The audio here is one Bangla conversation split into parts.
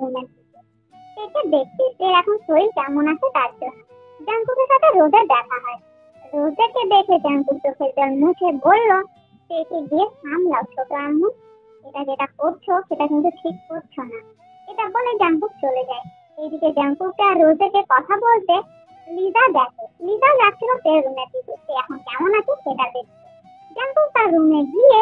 রুমের দিকে। একে দেখছি এর এখন শরীর কেমন আছে তার জন্য। জাঙ্কুকের সাথে রোজের দেখা হয়। রোজকে দেখে জাঙ্কুক চোখের জল মুছে বলল, একে গিয়ে সামলাও ছোট আম্মু, এটা যেটা করছো সেটা কিন্তু ঠিক করছো না। এটা বলে জাঙ্কুক চলে যায়। এইদিকে জাঙ্কুককে আর রোজকে কথা বলতে লিজা দেখে। লিজা যাচ্ছিল তের রুমের দিকে, সে এখন কেমন আছে সেটা দেখছে। জাঙ্কুক তার রুমে গিয়ে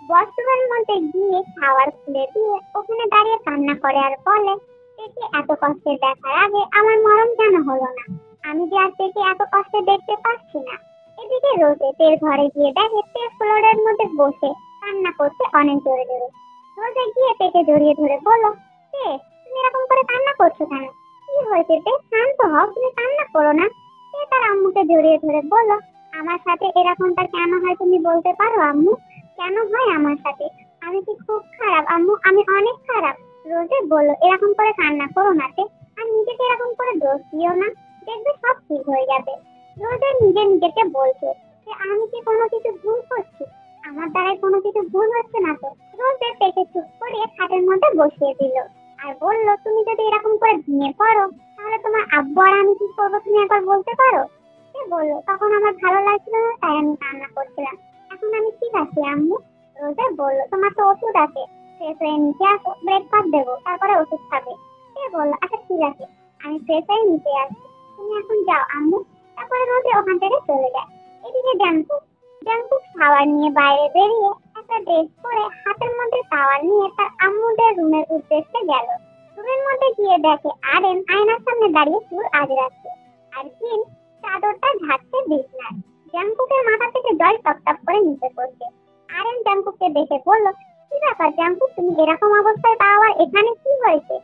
ওয়াশরুমের মধ্যে গিয়ে খাওয়ার খুলে দিয়ে ওখানে দাঁড়িয়ে কান্না করে আর বলে, তেকে এত কষ্টে দেখার আগে আমার মরণ কেন হলো না? আমি যে আর তেকে এত কষ্টে দেখতে পাচ্ছি না। এদিকে রোজে তের ঘরে গিয়ে দেখে তে ফ্লোরের মধ্যে বসে কান্না করছে অনেক জোরে জোরে। রোজে গিয়ে তেকে জড়িয়ে ধরে বলল, তে তুমি এরকম করে কান্না করছো কেন? কি হয়েছে তে? শান্ত হও, তুমি কান্না করো না। তে তার আম্মুকে জড়িয়ে ধরে বলল, আমার সাথে এরকমটা কেন হয় তুমি বলতে পারো আম্মু? কেন হয় আমার সাথে? আমি কি খুব খারাপ আম্মু? আমি অনেক খারাপ। রোজে বলল, এরকম করে কান্না করো না তে, আর নিজেকে এরকম করে দোষ দিও না, দেখবে সব ঠিক হয়ে যাবে। রোজে নিজেকে বলছে যে আমি কি কোনো কিছু ভুল করছি? আমার দ্বারাই কোনো কিছু ভুল হচ্ছে না তো। রোজে পেটে চুপ করিয়ে খাটের মধ্যে বসিয়ে দিল আর বলল, তুমি যদি এরকম করে ভেঙে পড়ো তাহলে তোমার আব্বু আর আমি কি করবো তুমি একবার বলতে পারো? সে বলল, তখন আমার ভালো লাগছিল না তাই আমি কান্না করছিলাম, এখন আমি ঠিক আছি আম্মু। রোজে বলল, তোমার তো ওষুধ আছে, ফ্রেশ হয়ে নিচে আসো, ব্রেকফাস্ট দেবো, তারপরে ওষুধ খাবে। সে বলল, আচ্ছা ঠিক আছে, আমি ফ্রেশ হয়ে নিচে আসছি, তুমি এখন যাও আম্মু। তারপরে রোজে ওখান থেকে চলে যায়। এদিকে জাঙ্কুক জাঙ্কুক খাবার নিয়ে বাইরে বেরিয়ে একটা ড্রেস পরে হাতের মধ্যে খাবার নিয়ে তার আম্মুদের রুমের উদ্দেশ্যে গেল। রুমের মধ্যে গিয়ে দেখে আরেন আয়নার সামনে দাঁড়িয়ে চুল আজরাচ্ছে আর জিন চাদরটা ঝাড়ছে বিছনায়। জাঙ্কুকের মাথা থেকে জল টপ টপ করে নিচে পড়ছে। আরেন জাঙ্কুককে দেখে বলল, কি ব্যাপার জাঙ্কুক, তুমি এরকম অবস্থায় তা আবার এখানে কি হয়েছে?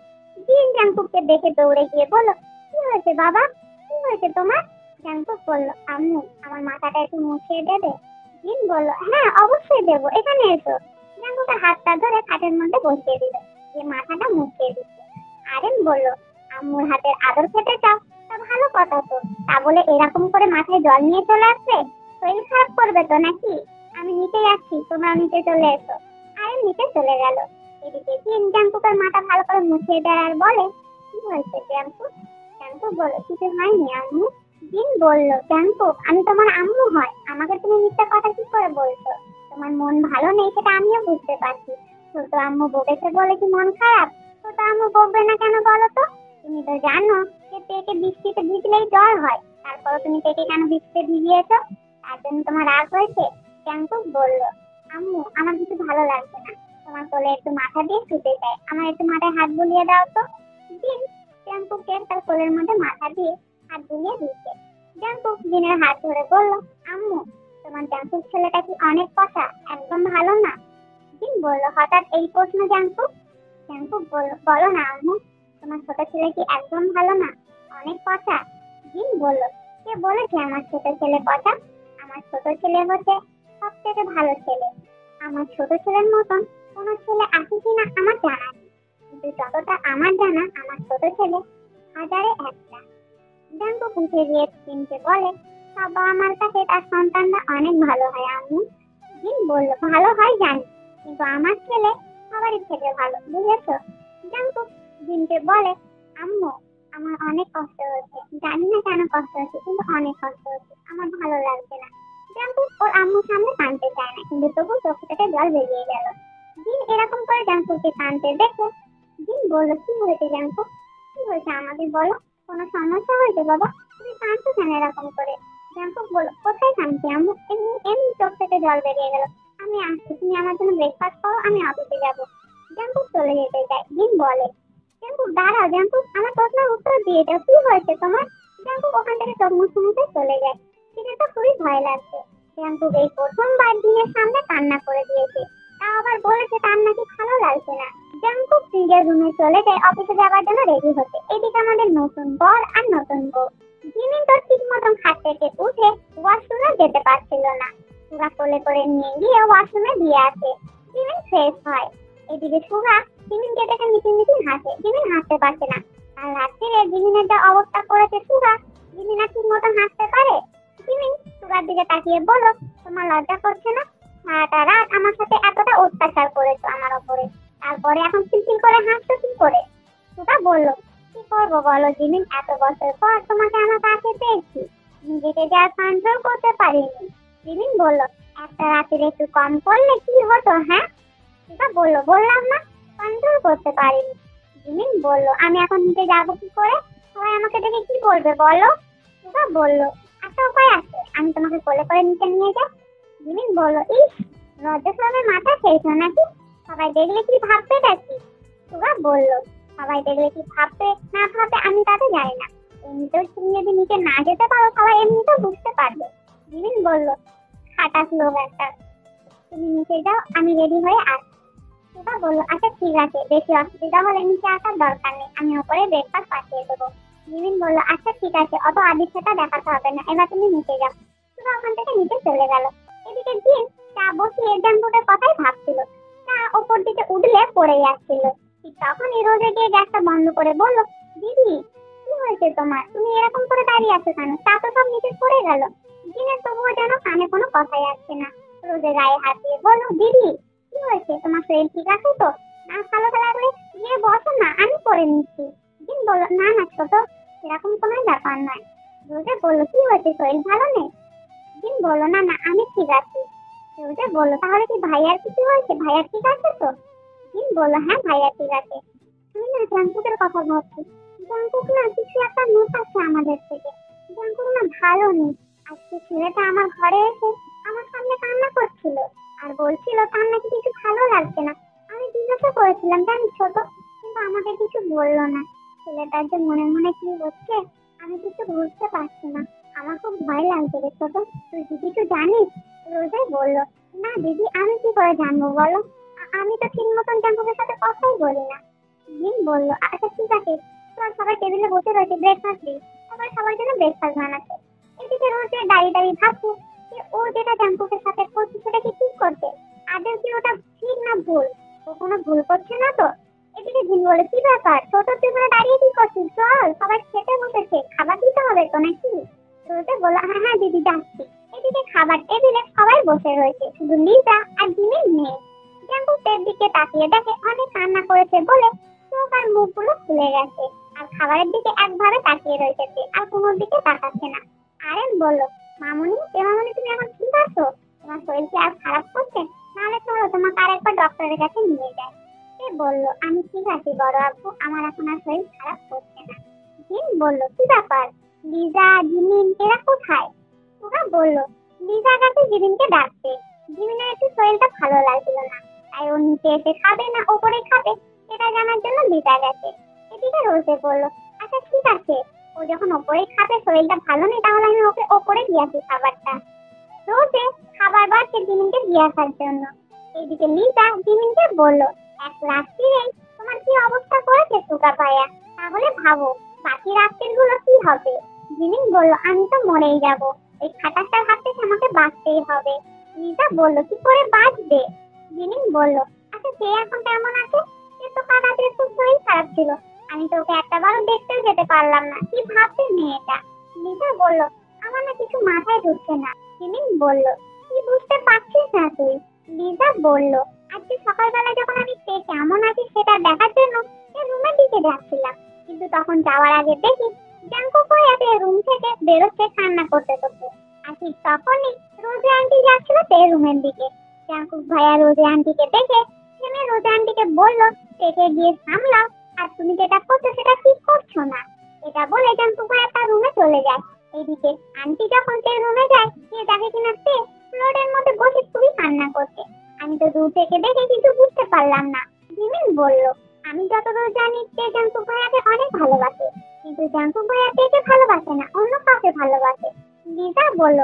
জিন জাঙ্কুককে দেখে দৌড়ে গিয়ে বলল, কি হয়েছে বাবা, কি হয়েছে তোমার? জাঙ্কুক বলল, আম্মু আমার মাথাটা একটু মুছিয়ে দেবে? জিন বলল, হ্যাঁ অবশ্যই দেবো, এখানে এসো। জাঙ্কুকের হাতটা ধরে খাটের মধ্যে বসিয়ে দিল, যে মাথাটা মুছিয়ে দিচ্ছে। আরেন বলল, আম্মুর হাতের আদর খেতে চাও? তা ভালো কথা তো, তা বলে এরকম করে মাথায় জল নিয়ে চলে আসবে? শরীর খারাপ করবে তো নাকি? আমি নিচে যাচ্ছি, তোমরা নিচে চলে এসো। আরেন নিচে চলে গেল। এদিকে জিন জাঙ্কুকের মাথা ভালো করে মুছিয়ে দেয় আর বলে, কি হয়েছে জাঙ্কুক? জাঙ্কুক বলল, কিছু হয়নি আম্মু। জিন বলল, জাঙ্কুক আমি তোমার আম্মু হয়, আমাকে তুমি মিথ্যা কথা কি করে বলছো? তোমার মন ভালো নেই সেটা আমিও বুঝতে পারছি। ছোট আম্মু বকেছে বলে কি মন খারাপ? ছোট আম্মু বকবে না কেন বলো তো? তুমি তো জানো যে তেকে বৃষ্টিতে ভিজলেই জ্বর হয়, তারপর তুমি তেকে কেন বৃষ্টিতে ভিজিয়েছো? তার জন্য তোমার রাগ হয়েছে? জাঙ্কুক বলল, আম্মু আমার কিছু ভালো লাগছে না, তোমার কোলে একটু মাথা দিয়ে শুতে চাই, আমার একটু মাথায় হাত বুলিয়ে দাও তো। জিন জাঙ্কুককে তার কোলের মধ্যে মাথা দিয়ে হাত বুলিয়ে দিচ্ছে। জাঙ্কুক জিনের হাত ধরে বলল, আম্মু তোমার জাঙ্কুক ছেলেটা কি অনেক কথা, একদম ভালো না? জিন বলল, হঠাৎ এই প্রশ্ন জাঙ্কুক? জাঙ্কুক বলল, বলো না আম্মু, তোমার ছোট ছেলে কি একদম ভালো না, অনেক কথা? জিন বলল, কে বলেছে আমার ছোট ছেলে কথা? আমার ছোট ছেলে হচ্ছে সব থেকে ভালো ছেলে। আমার ছোট ছেলের মতন কোনো ছেলে আছে কিনা আমার জানা নেই, কিন্তু যতটা আমার জানা আমার ছোট ছেলে হাজারে একটা। জাঙ্কুক উঠে গিয়ে জিনকে বলে, বাবা আমার কাছে তার সন্তানরা অনেক ভালো হয় আম্মু। জিন বলল, ভালো হয় জানি, কিন্তু আমার ছেলে সবারই থেকে ভালো, বুঝেছো? জাঙ্কুক জিনকে বলে, আম্মু আমার অনেক কষ্ট হচ্ছে, জানি না কেন কষ্ট হচ্ছে, কিন্তু অনেক কষ্ট হচ্ছে, আমার ভালো লাগছে না। জাঙ্কুক ওর আম্মুর সামনে কাঁদতে চায় না, কিন্তু তবু চোখ থেকে জল বেরিয়ে গেল। জিন এরকম করে জাঙ্কুককে কাঁদতে দেখে জিন বলল, কি হয়েছে জাঙ্কুক, কি হয়েছে আমাদের বলো, কোনো সমস্যা হয়েছে বাবা, তুমি কাঁদছো কেন এরকম করে? জাঙ্কুক বলল, কোথায় কাঁদছি আম্মু, এমনি এমনি চোখ থেকে জল বেরিয়ে গেল, আমি আসছি, তুমি আমার জন্য ব্রেকফাস্ট করো, আমি অফিসে যাবো। জাঙ্কুক চলে যেতে চায়। জিন বলে, জাঙ্কুক দাঁড়াও, জাঙ্কুক আমার প্রশ্নের উত্তর দিয়ে দাও, কি হয়েছে তোমার? জাঙ্কুক ওখান থেকে চোখ মুছে মুছে চলে যায়। জিনের তো খুবই ভয় লাগছে। জাঙ্কুক এই প্রথমবার জিনের সামনে কান্না করে দিয়েছে, তা আবার বলেছে তার নাকি ভালো লাগছে না। জাঙ্কুক নিজের রুমে চলে যায় অফিসে যাওয়ার জন্য রেডি হতে। এদিকে আমাদের নতুন বর আর নতুন বউ। জিমিন তো ঠিক মতন খাট থেকে উঠে ওয়াশরুমে যেতে পারছিল না, সুগা কোলে করে নিয়ে গিয়ে ওয়াশরুমে দিয়ে আসে। জিমিন ফ্রেশ হয়। এদিকে সুগা জিমিনকে দেখে মিটিং মিটিং হাসে। জিমিন হাসতে পারছে না, আর রাত্রিরে জিমিনের যা অবস্থা করেছে সুগা, জিমিন আর ঠিক মতন হাসতে পারে? জিমিন সুগার দিকে তাকিয়ে বলল, তোমার লজ্জা করছে না? সারাটা রাত আমার সাথে এতটা অত্যাচার করেছো আমার ওপরে, তারপরে এখন খিলখিল করে হাসছো কি করে? সুগা বলল, কি করবো বলো জিমিন, এত বছর পর তোমাকে আমার কাছে পেয়েছি, নিজেকে যা কন্ট্রোল করতে পারিনি। জিমিন বলল, একটা রাতের একটু কম করলে কি হতো? হ্যাঁ, সুগা বলল, বললাম না কন্ট্রোল করতে পারিনি। জিমিন বলল, আমি এখন নিচে যাবো কি করে? সবাই আমাকে দেখে কি বলবে বলো? সুগা বলল, একটা উপায় আছে, আমি তোমাকে কোলে করে নিচে নিয়ে যাই। জিমিন বলল, ইস, লজ্জাশরমের মাথা খেয়েছো নাকি? সবাই দেখলে কি ভাববে নাকি? সুগা বলল, সবাই দেখলে কি ভাববে না ভাববে আমি তাতে জানি না, এমনিতেও তুমি যদি নিচে না যেতে পারো সবাই এমনিতেও বুঝতে পারবে। জিমিন বলল, খাটাস লোক একটা, তুমি নিচে যাও, আমি রেডি হয়ে আসছি। সুগা বলল, আচ্ছা ঠিক আছে, বেশি অসুবিধা হলে নিচে আসার দরকার নেই, আমি ওপরে ব্রেকফাস্ট পাঠিয়ে দেবো। জিমিন বলল, আচ্ছা ঠিক আছে, অত আদিক্ষেতা দেখাতে হবে না, এবার তুমি নিচে যাও। সুগা ওখান থেকে নিচে চলে গেল। এদিকে জিন চা বসিয়ে জাঙ্কুকের কথাই ভাবছিল, চা ওপর দিকে উঠলে পড়ে যাচ্ছিল। ঠিক তখনই রোজে গিয়ে গ্যাসটা বন্ধ করে বলল, দিদি কি হয়েছে তোমার, তুমি এরকম করে দাঁড়িয়ে আছো কেন? চা তো সব নিচে পড়ে গেল। জিনের তবুও যেন কানে কোনো কথাই আসছে না। রোজে গায়ে হাত দিয়ে বলল, দিদি কি হয়েছে, তোমার শরীর ঠিক আছে তো? না ভালো লাগলে গিয়ে বসো না, আমি করে নিচ্ছি। জিন বলল, না না ছোট, এরকম কোনো ব্যাপার নয়। রোজে বলল, কি হয়েছে, শরীর ভালো নেই? জিন বলল, না না আমি ঠিক আছি। রোজে বলল, তাহলে কি ভাইয়ার কিছু হয়েছে, ভাইয়ার ঠিক আছে তো? জিন বলল, হ্যাঁ ভাইয়া ঠিক আছে। আমি না জাঙ্কুকের কথা ভাবছি, জাঙ্কুক না কিছু একটা লুকাচ্ছে আমাদের থেকে। জাঙ্কুক না ভালো নেই। আজকে ছেলেটা আমার ঘরে এসে আমার সামনে কান্না করছিল আর বলছিল তার নাকি কিছু ভালো লাগছে না। আমি জিজ্ঞাসা করেছিলাম জানিস ছোট, কিন্তু আমাকে কিছু বললো না। ছেলেটার যে মনে মনে কি হচ্ছে আমি কিছু বুঝতে পারছি না। আমার খুব ভয় লাগছে রে ছোট, তুই কি কিছু জানিস? রোজে বলল, না দিদি আমি কি করে জানবো বলো, আমি তো ঠিক মতন জাঙ্কুকের সাথে কথাই বলি না। জিন বলল, আচ্ছা ঠিক আছে, চল সবাই টেবিলে বসে রয়েছে, ব্রেকফাস্ট দিই। সবাই সবার জন্য ব্রেকফাস্ট বানাচ্ছে। এদিকে রোজে দাঁড়িয়ে দাঁড়িয়ে ভাবছে যে ও যেটা জাঙ্কুকের সাথে করছে সেটা কি ঠিক করছে, আদৌ কি ওটা ঠিক না ভুল, ও কোনো ভুল করছে না তো? এদিকে জিন বলে, কি ব্যাপার ছোট, তুই করে দাঁড়িয়ে কি করছিস, চল সবাই খেতে বসেছে, খাবার দিতে হবে তো নাকি? রোজে বলল, হ্যাঁ হ্যাঁ দিদি যাচ্ছি। এদিকে খাবার টেবিলে সবাই বসে রয়েছে, শুধু লিজা আর জিমিন নেই। জাঙ্কুকের দিকে তাকিয়ে দেখে অনেক কান্না করেছে বলে চোখ আর মুখগুলো ফুলে গেছে, আর খাবারের দিকে একভাবে তাকিয়ে রয়েছে সে, আর কোনোর দিকে তাকাচ্ছে না। আরেন বলল, মামুনি মামুনি তুমি এখন ঠিক আছো? তোমার শরীর কি আর খারাপ করছে? নাহলে চলো তোমাকে আরেকবার ডক্টরের কাছে নিয়ে যায়। সে বলল, আমি ঠিক আছি বড় আব্বু, আমার এখন আর শরীর খারাপ করছে না। জিন বলল, কি ব্যাপার, লিজা জিমিন এরা কোথায়? ওরা বলল, লিজা গেছে জিমিনকে ডাকতে, জিমিনের একটু শরীরটা ভালো লাগছিল না, তাই ও নিচে এসে খাবে না ওপরে খাবে সেটা জানার জন্য লিজা গেছে। এদিকে রোজে বলল, আচ্ছা ঠিক আছে, ও যখন ওপরে খাবে শরীরটা ভালো নেই তাহলে আমি ওকে ওপরে দিয়ে আসি খাবারটা। রোজে খাবার বাড়ছে জিমিনকে দিয়ে আসার জন্য। এদিকে লিজা জিমিনকে বলল, এক রাত্রিরেই তোমার কি অবস্থা করেছে সুগা ভাইয়া, তাহলে ভাবো বাকি রাত্রিগুলো কি হবে। জিমিন বলল, আমি তো মরেই যাব, এই খাটাসটার হাত থেকে আমাকে বাঁচতেই হবে। লিজা বলল, কি করে বাঁচবে? জিমিন বলল, আচ্ছা সে এখন কেমন আছে? সে তো কাল রাতে খুব শরীর খারাপ ছিল, আমি তো ওকে একটাবারও দেখতেও যেতে পারলাম না, কি ভাবছে মেয়েটা? লিজা বলল, আমার না কিছু মাথায় ঢুকছে না। জিমিন বলল, কি বুঝতে পারছিস না তুই? লিজা বলল, আজকে সকালবেলা যখন আমি সে কেমন আছে সেটা দেখার জন্য রুমের দিকে যাচ্ছিলাম, কিন্তু তখন যাওয়ার আগে দেখি জাঙ্কুক ভাইয়াতে রুম থেকে বেরোচ্ছে কান্না করতে করতে। আর ঠিক তখনই রোজে আন্টি যাচ্ছিল তে রুমের দিকে। জাঙ্কুক ভাইয়া রোজে আন্টিকে দেখে থেমে রোজে আন্টিকে বলল, তেকে গিয়ে সামলাও, আর তুমি যেটা করছো সেটা ঠিক করছো না। এটা বলে জাঙ্কুক ভাইয়া তার রুমে চলে যায়। এদিকে আন্টি যখন তে রুমে যায় সে দেখে কিনা তে ফ্লোরের মধ্যে বসে খুবই কান্না করছে। আমি তো দূর থেকে দেখে কিছু বুঝতে পারলাম না। জিমিন বলল, আমি যতদূর জানি তে জাঙ্কুক ভাইয়াকে অনেক ভালোবাসে, কিন্তু জাঙ্কুক ভাইয়া তেকে ভালোবাসে না, অন্য কাউকে ভালোবাসে। লিজা বলল,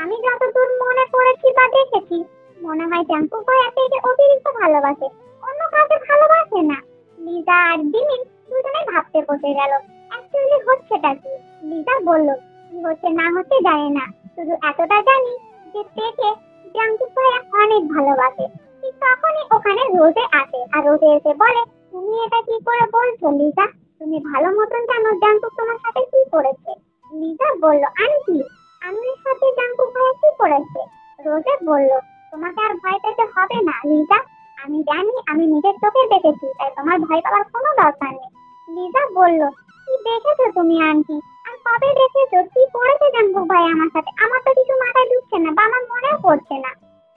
আমি যতদূর মনে করেছি বা দেখেছি মনে হয় জাঙ্কুক ভাইয়া তেকে অতিরিক্ত ভালোবাসে, অন্য কাউকে ভালোবাসে না। লিজা আর জিমিন দুজনে ভাবতে বসে গেল অ্যাকচুয়ালি হচ্ছেটা কি। লিজা বলল, কি হচ্ছে না হচ্ছে জানি না, শুধু এতটা জানি যে তেকে জাঙ্কুক ভাইয়া অনেক ভালোবাসে। ঠিক তখনই ওখানে রোজে আসে, আর রোজে এসে বলে, তুমি এটা কি করে বলছো লিজা? তুমি ভালো মতন জানো জাঙ্কুক তোমার সাথে কি করেছে। লিজা বলল, আন্টি আমার সাথে জাঙ্কুক ভাইয়া কি করেছে? রোজে বলল, তোমাকে আর ভয় পেতে হবে না লিজা, আমি জানি আমি আমি নিজের চোখে দেখেছি, তাই তোমার ভয় পাওয়ার কোনো দরকার নেই। লিজা বলল, কি দেখেছো তুমি আন্টি? আর কবে দেখেছো? কি করেছে জাঙ্কুক ভাই আমার সাথে? আমার তো কিছু মাথায় ঢুকছে না বা আমার মনেও পড়ছে না।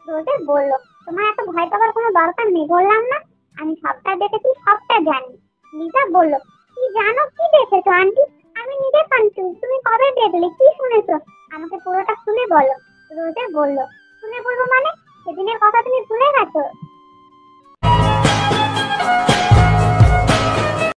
রোজে বলল, তোমার এত ভয় পাওয়ার কোনো দরকার নেই, বললাম না আমি সবটা দেখেছি, সবটা জানি। লিজা বলল, কি জানো, কি দেখেছো আন্টি? আমি নিজে কনফিউজ, তুমি কবে দেখলে, কি শুনেছো? আমাকে পুরোটা খুলে বলো। রোজে বলল, খুলে বলবো মানে? সেদিনের কথা তুমি ভুলে গেছো?